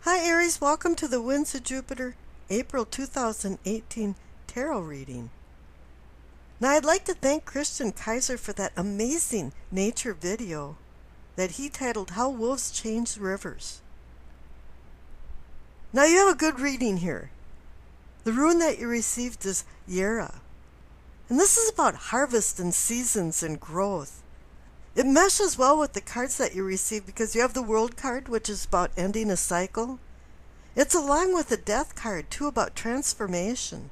Hi Aries, welcome to the Winds of Jupiter April 2018 Tarot reading. Now I'd like to thank Christian Kaiser for that amazing nature video that he titled How Wolves Change Rivers. Now you have a good reading here. The rune that you received is Yera. And this is about harvest and seasons and growth. It meshes well with the cards that you received because you have the World card, which is about ending a cycle. It's along with the Death card, too, about transformation.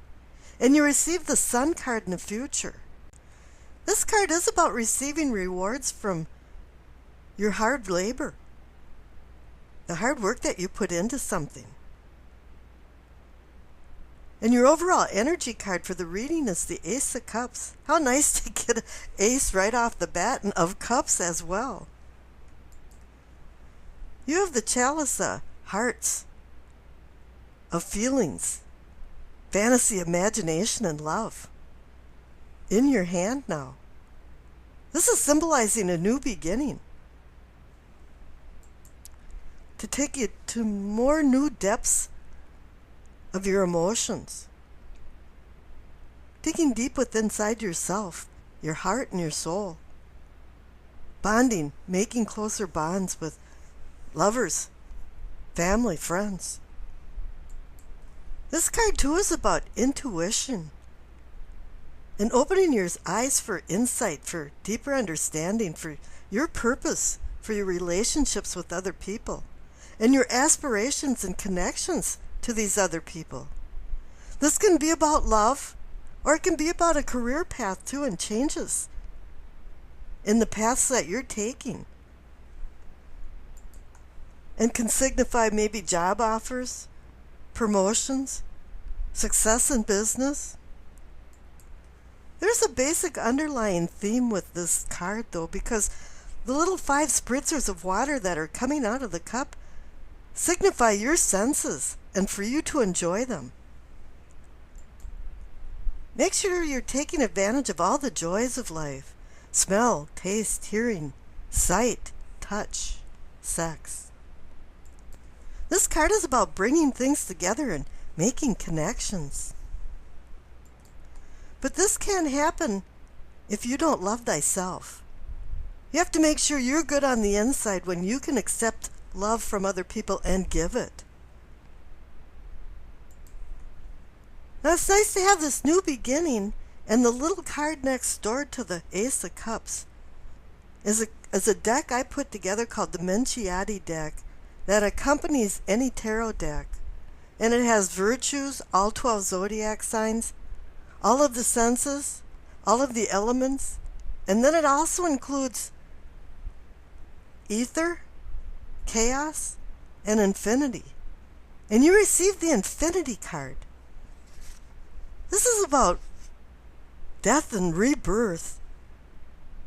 And you receive the Sun card in the future. This card is about receiving rewards from your hard labor, the hard work that you put into something. And your overall energy card for the reading is the Ace of Cups. How nice to get an ace right off the bat and of cups as well. You have the Chalice of Hearts, of feelings, fantasy, imagination, and love in your hand now. This is symbolizing a new beginning, to take you to more new depths of your emotions, digging deep within inside yourself, your heart and your soul, bonding, making closer bonds with lovers, family, friends. This card too is about intuition and opening your eyes for insight, for deeper understanding, for your purpose, for your relationships with other people, and your aspirations and connections to these other people. This can be about love, or it can be about a career path too, and changes in the paths that you're taking, and can signify maybe job offers, promotions, success in business. There's a basic underlying theme with this card though, because the little 5 spritzers of water that are coming out of the cup signify your senses and for you to enjoy them. Make sure you're taking advantage of all the joys of life: smell, taste, hearing, sight, touch, sex. This card is about bringing things together and making connections. But this can't happen if you don't love thyself. You have to make sure you're good on the inside when you can accept love from other people and give it. Now it's nice to have this new beginning, and the little card next door to the Ace of Cups is a deck I put together called the Menciati deck that accompanies any tarot deck. And it has virtues, all 12 zodiac signs, all of the senses, all of the elements, and then it also includes ether, chaos, and infinity. And you receive the Infinity card. This is about death and rebirth,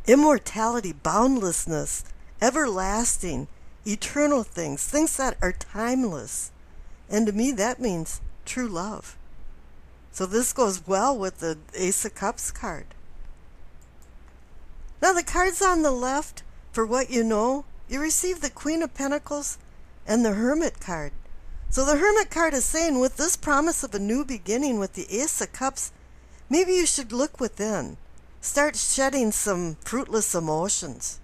immortality, boundlessness, everlasting, eternal things, things that are timeless. And to me that means true love. So this goes well with the Ace of Cups card. Now the cards on the left, for what you know, you receive the Queen of Pentacles and the Hermit card. So the Hermit card is saying, with this promise of a new beginning with the Ace of Cups, maybe you should look within. Start shedding some fruitless emotions.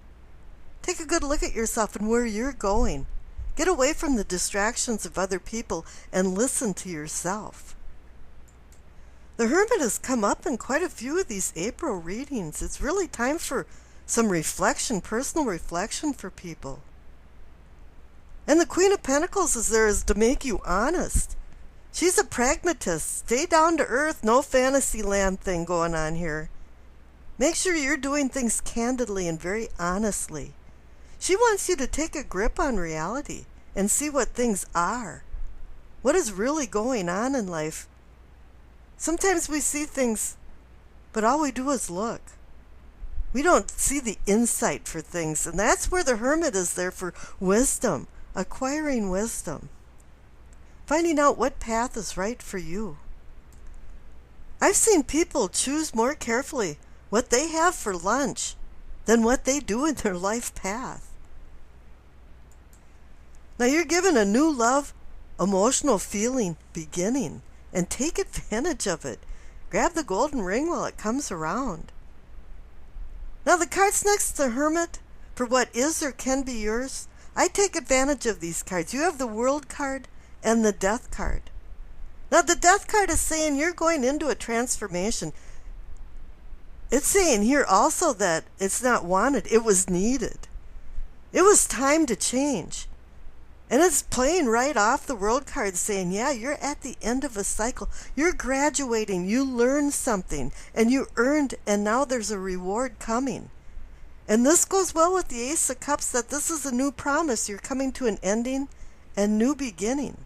Take a good look at yourself and where you're going. Get away from the distractions of other people and listen to yourself. The Hermit has come up in quite a few of these April readings. It's really time for some reflection, personal reflection for people. And the Queen of Pentacles is there is to make you honest. She's a pragmatist. Stay down to earth, no fantasy land thing going on here. Make sure you're doing things candidly and very honestly. She wants you to take a grip on reality and see what things are. What is really going on in life? Sometimes we see things, but all we do is look. We don't see the insight for things, and that's where the Hermit is there for wisdom, acquiring wisdom, finding out what path is right for you. I've seen people choose more carefully what they have for lunch than what they do in their life path. Now you're given a new love, emotional feeling beginning, and take advantage of it. Grab the golden ring while it comes around. Now the cards next to the Hermit, for what is or can be yours, I take advantage of these cards. You have the World card and the Death card. Now the Death card is saying you're going into a transformation. It's saying here also that it's not wanted, it was needed. It was time to change. And it's playing right off the World card saying, yeah, you're at the end of a cycle. You're graduating, you learned something, and you earned, and now there's a reward coming. And this goes well with the Ace of Cups, that this is a new promise. You're coming to an ending and new beginning.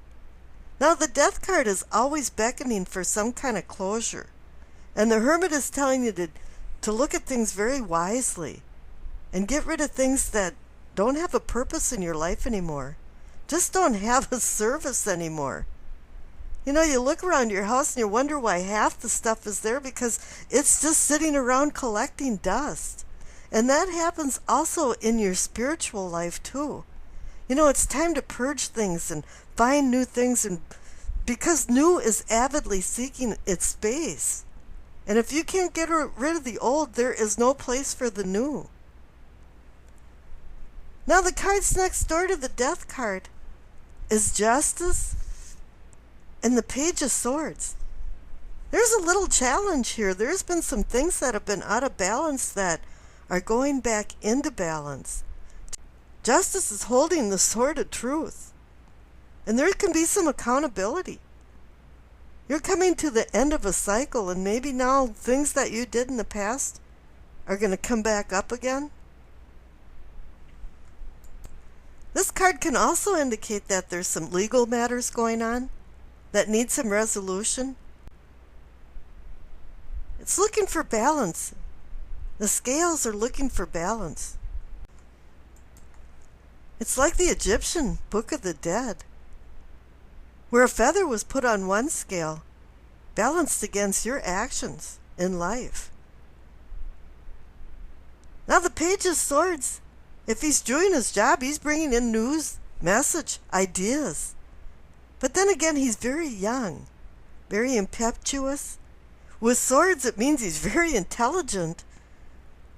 Now the Death card is always beckoning for some kind of closure. And the Hermit is telling you to look at things very wisely and get rid of things that don't have a purpose in your life anymore. Just don't have a service anymore. You know, you look around your house and you wonder why half the stuff is there, because it's just sitting around collecting dust. And that happens also in your spiritual life too. You know, it's time to purge things and find new things, and because new is avidly seeking its space. And if you can't get rid of the old, there is no place for the new. Now the cards next door to the Death card is Justice and the Page of Swords. There's a little challenge here. There's been some things that have been out of balance that are going back into balance. Justice is holding the sword of truth. And there can be some accountability. You're coming to the end of a cycle, and maybe now things that you did in the past are going to come back up again. This card can also indicate that there's some legal matters going on that need some resolution. It's looking for balance. The scales are looking for balance. It's like the Egyptian Book of the Dead, where a feather was put on one scale, balanced against your actions in life. Now the Page of Swords, if he's doing his job, he's bringing in news, message, ideas. But then again, he's very young, very impetuous. With swords, it means he's very intelligent,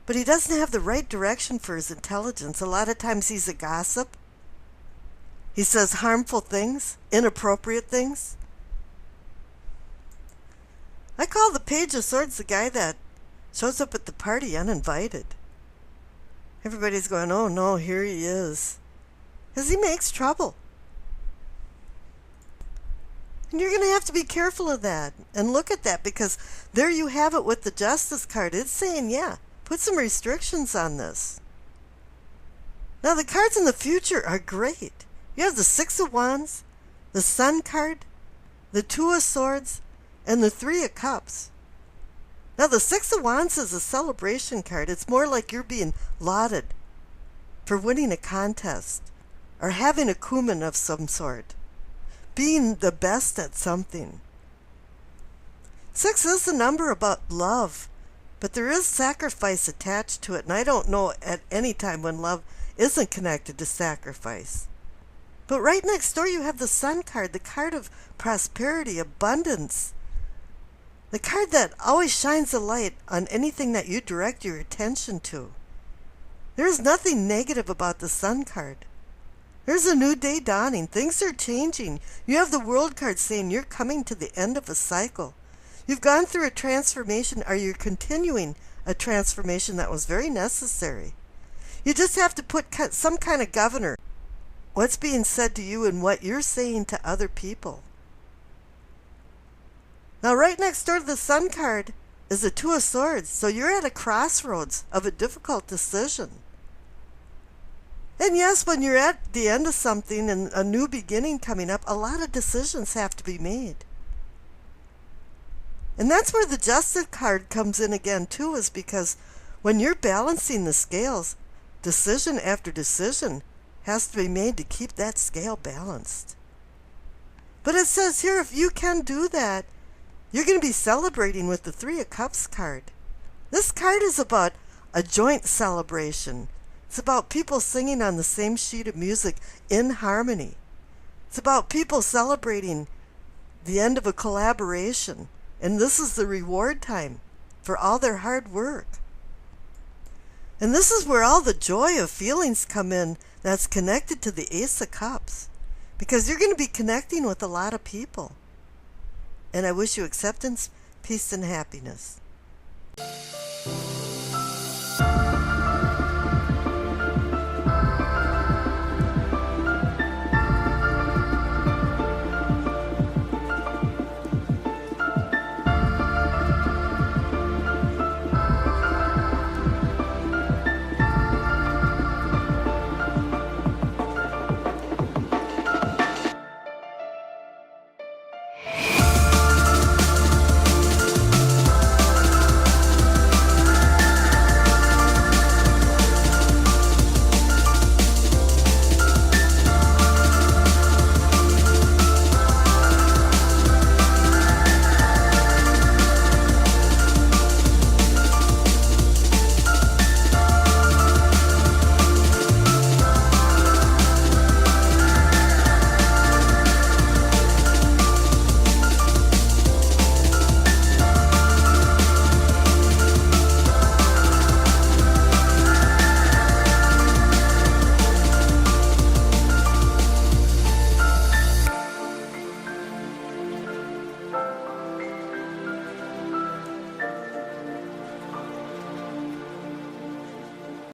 but he doesn't have the right direction for his intelligence. A lot of times he's a gossip. He says harmful things, inappropriate things. I call the Page of Swords the guy that shows up at the party uninvited. Everybody's going, oh no, here he is. Because he makes trouble. And you're going to have to be careful of that and look at that, because there you have it with the Justice card. It's saying, yeah, put some restrictions on this. Now the cards in the future are great. You have the Six of Wands, the Sun card, the Two of Swords, and the Three of Cups. Now the Six of Wands is a celebration card. It's more like you're being lauded for winning a contest or having a cumin of some sort, being the best at something. Six is a number about love, but there is sacrifice attached to it, and I don't know at any time when love isn't connected to sacrifice. But right next door you have the Sun card, the card of prosperity, abundance. The card that always shines a light on anything that you direct your attention to. There is nothing negative about the Sun card. There's a new day dawning. Things are changing. You have the World card saying you're coming to the end of a cycle. You've gone through a transformation, or you're continuing a transformation that was very necessary. You just have to put some kind of governor. What's being said to you and what you're saying to other people. Now, right next door to the Sun card is the Two of Swords. So you're at a crossroads of a difficult decision. And yes, when you're at the end of something and a new beginning coming up, a lot of decisions have to be made. And that's where the Justice card comes in again too, is because when you're balancing the scales, decision after decision has to be made to keep that scale balanced. But it says here, if you can do that, you're going to be celebrating with the Three of Cups card. This card is about a joint celebration. It's about people singing on the same sheet of music in harmony. It's about people celebrating the end of a collaboration. And this is the reward time for all their hard work. And this is where all the joy of feelings come in that's connected to the Ace of Cups. Because you're going to be connecting with a lot of people. And I wish you acceptance, peace, and happiness.